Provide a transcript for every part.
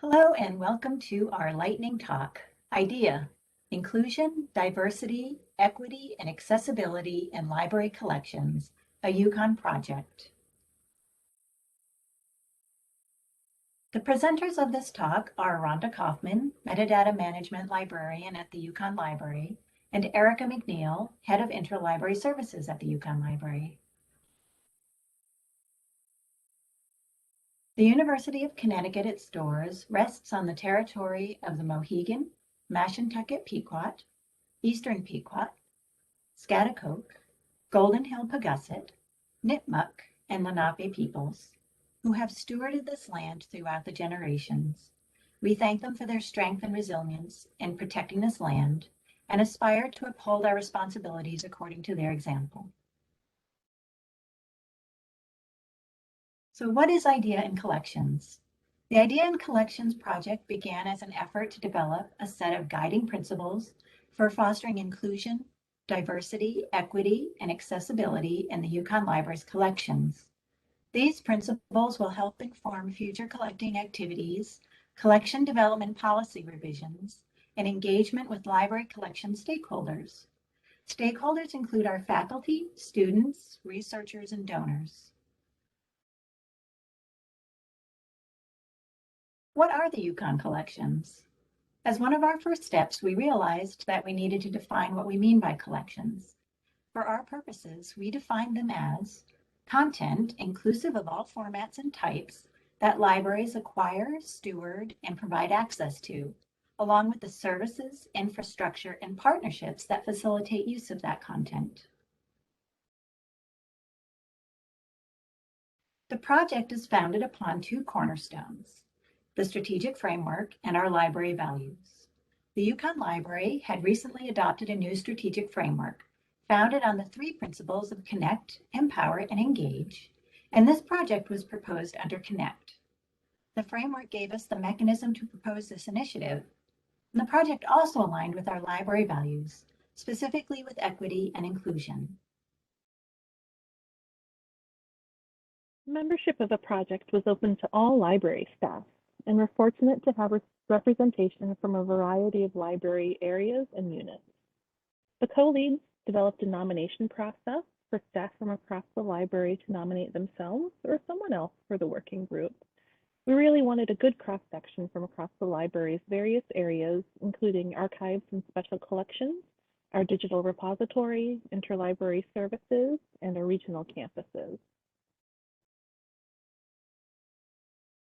Hello and welcome to our lightning talk. Idea: Inclusion, Diversity, Equity, and Accessibility in Library Collections, a Yukon project. The presenters of this talk are Rhonda Kaufman, Metadata Management Librarian at the Yukon Library, and Erica McNeil, Head of Interlibrary Services at the Yukon Library. The University of Connecticut at Storrs rests on the territory of the Mohegan, Mashantucket Pequot, Eastern Pequot, Schaghticoke, Golden Hill Pagusset, Nipmuc, and Lenape peoples, who have stewarded this land throughout the generations. We thank them for their strength and resilience in protecting this land and aspire to uphold our responsibilities according to their example. So what is IDEA in Collections? The IDEA in Collections project began as an effort to develop a set of guiding principles for fostering inclusion, diversity, equity, and accessibility in the Yukon Library's collections. These principles will help inform future collecting activities, collection development policy revisions, and engagement with library collection stakeholders. Stakeholders include our faculty, students, researchers, and donors. What are the Yukon collections? As one of our first steps, we realized that we needed to define what we mean by collections. For our purposes, we define them as content inclusive of all formats and types that libraries acquire, steward, and provide access to, along with the services, infrastructure, and partnerships that facilitate use of that content. The project is founded upon two cornerstones: the strategic framework and our library values. The Yukon Library had recently adopted a new strategic framework founded on the three principles of connect, empower, and engage, and this project was proposed under Connect. The framework gave us the mechanism to propose this initiative, and the project also aligned with our library values, specifically with equity and inclusion. Membership of the project was open to all library staff, and we're fortunate to have representation from a variety of library areas and units. The co-leads developed a nomination process for staff from across the library to nominate themselves or someone else for the working group. We really wanted a good cross-section from across the library's various areas, including archives and special collections, our digital repository, interlibrary services, and our regional campuses.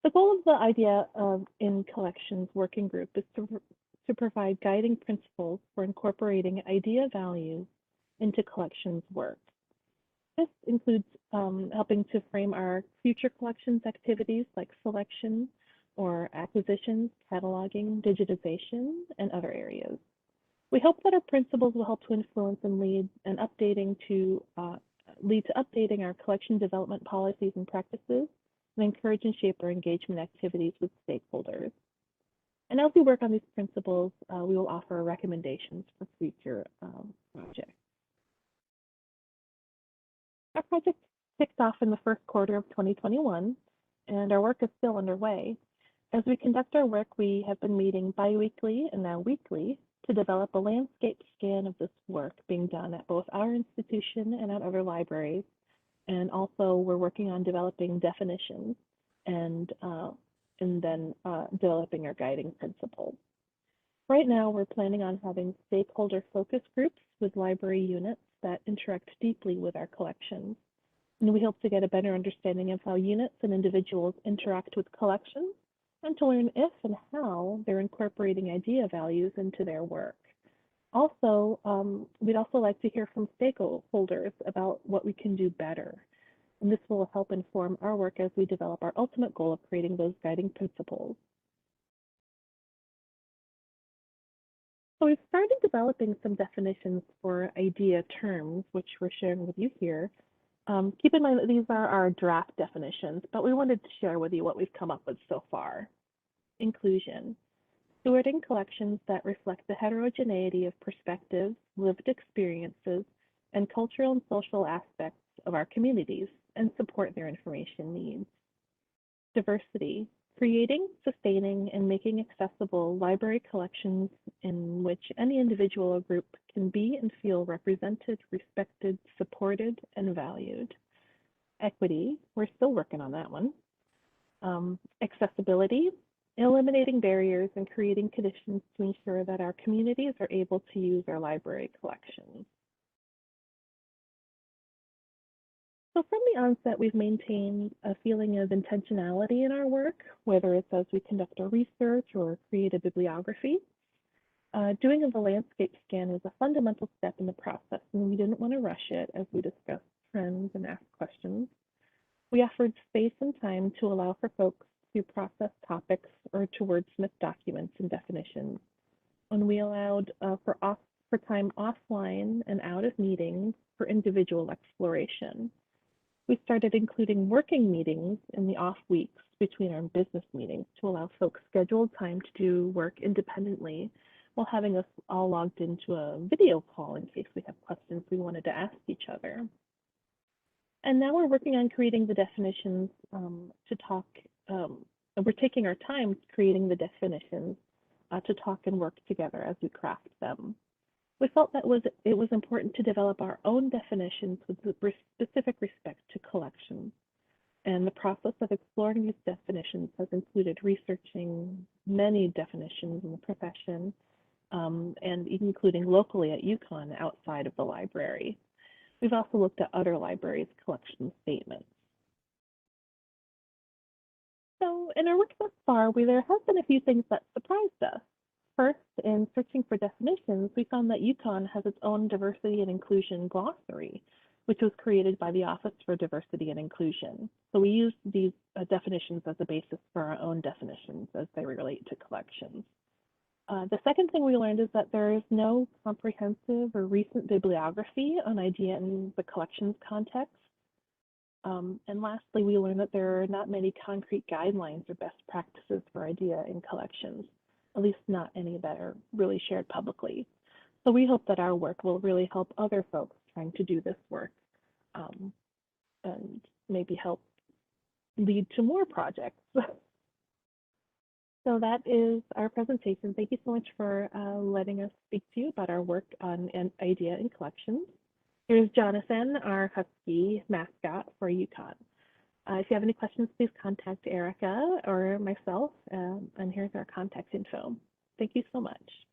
The goal of the IDEA in Collections Working Group is to provide guiding principles for incorporating IDEA values into collections work. This includes helping to frame our future collections activities like selection or acquisitions, cataloging, digitization, and other areas. We hope that our principles will help to influence and lead to updating our collection development policies and practices, and encourage and shape our engagement activities with stakeholders. And as we work on these principles, we will offer recommendations for future projects. Our project kicked off in the first quarter of 2021, and our work is still underway. As we conduct our work, we have been meeting bi-weekly and now weekly to develop a landscape scan of this work being done at both our institution and at other libraries. And also we're working on developing definitions and then developing our guiding principles. Right now, we're planning on having stakeholder focus groups with library units that interact deeply with our collections. And we hope to get a better understanding of how units and individuals interact with collections and to learn if and how they're incorporating IDEA values into their work. Also, we'd also like to hear from stakeholders about what we can do better. And this will help inform our work as we develop our ultimate goal of creating those guiding principles. So we've started developing some definitions for IDEA terms, which we're sharing with you here. Keep in mind that these are our draft definitions, but we wanted to share with you what we've come up with so far. Inclusion. Stewarding collections that reflect the heterogeneity of perspectives, lived experiences, and cultural and social aspects of our communities and support their information needs. Diversity. Creating, sustaining, and making accessible library collections in which any individual or group can be and feel represented, respected, supported, and valued. Equity, we're still working on that one. Accessibility, eliminating barriers and creating conditions to ensure that our communities are able to use our library collections. So from the onset, we've maintained a feeling of intentionality in our work, whether it's as we conduct our research or create a bibliography. Doing the landscape scan is a fundamental step in the process, and we didn't want to rush it as we discussed trends and asked questions. We offered space and time to allow for folks to process topics or to wordsmith documents and definitions. And we allowed for time offline and out of meetings for individual exploration. We started including working meetings in the off weeks between our business meetings to allow folks scheduled time to do work independently while having us all logged into a video call in case we have questions we wanted to ask each other. And now we're working on creating the definitions to talk. We're taking our time creating the definitions to talk and work together as we craft them. We felt that it was important to develop our own definitions with specific respect to collections. And the process of exploring these definitions has included researching many definitions in the profession, and including locally at UConn outside of the library. We've also looked at other libraries' collection statements. So in our work thus far, there have been a few things that surprised us. First, in searching for definitions, we found that UConn has its own diversity and inclusion glossary, which was created by the Office for Diversity and Inclusion. So we used these definitions as a basis for our own definitions as they relate to collections. The second thing we learned is that there is no comprehensive or recent bibliography on IDEA in the collections context. And lastly, we learned that there are not many concrete guidelines or best practices for IDEA in collections, at least not any that are really shared publicly. So we hope that our work will really help other folks trying to do this work and maybe help lead to more projects. So that is our presentation. Thank you so much for letting us speak to you about our work on IDEA in collections. Here's Jonathan, our Husky mascot for UConn. If you have any questions, please contact Erica or myself, and here's our contact info. Thank you so much.